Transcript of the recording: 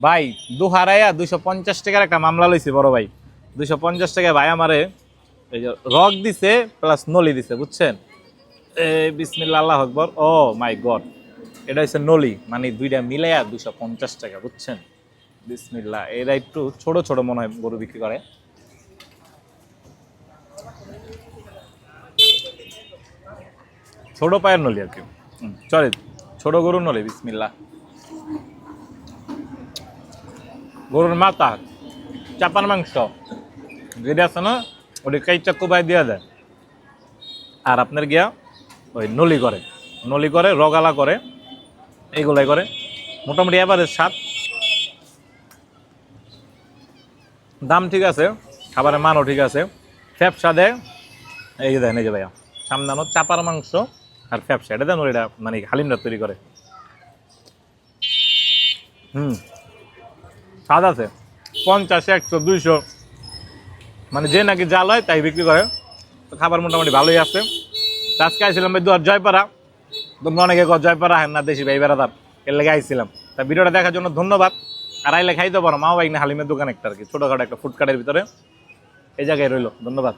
ভাই দুহারাইয়া 250 টাকার একটা মামলা লইছি বড় ভাই। 250 টাকায় ভাই আমারে এই যে রক দিছে প্লাস নলি দিছে, বুঝছেন? বিসমিল্লাহ আল্লাহু আকবার। ও মাই গড, এটা হচ্ছে নলি, মানে দুইটা মিলাইয়া 250 টাকা, বুঝছেন? বিসমিল্লাহ। এরা একটু ছোট ছোট মনে হয় গরু বিক্রি করে। ছোট পায়ের নলি আর কি। চলে ছোট গরুর নলি। বিসমিল্লাহ। গরুর মাথা, চাপার মাংস যেটা আছে না, ওটা কাইচা কোবাই দেওয়া যায়। আর আপনার গিয়া ওই নলি করে রগালা করে, এইগুলাই করে। মোটামুটি এবারে স্বাদ, দাম ঠিক আছে, খাবারের মানও ঠিক আছে। ফ্যাপসা দেয়, এই যে দেন, এই যে ভাইয়া সামনানো চাপার মাংস আর ফ্যাপসা, এটা দেন ওটা মানে হালিমটা তৈরি করে। স্বাদ আছে। 50, 100, 200, মানে যে নাকি জাল হয় তাই বিক্রি করে। তো খাবার মোটামুটি ভালোই আছে। আজকে আইছিলাম ভাই দুয়ার জয়পাড়া। তোমরা অনেকে জয়পাড়া হেন না, দেশি ভাই বেড়াতাম, এর লেগে আইছিলাম। তা ভিডিওটা দেখার জন্য ধন্যবাদ। আর আইলে খাইতে পারো, মাও বাইক না হালিমের দোকান একটা আর কি, ছোটখাটো একটা ফুটকাটের ভিতরে, এই জায়গায় রইলো। ধন্যবাদ।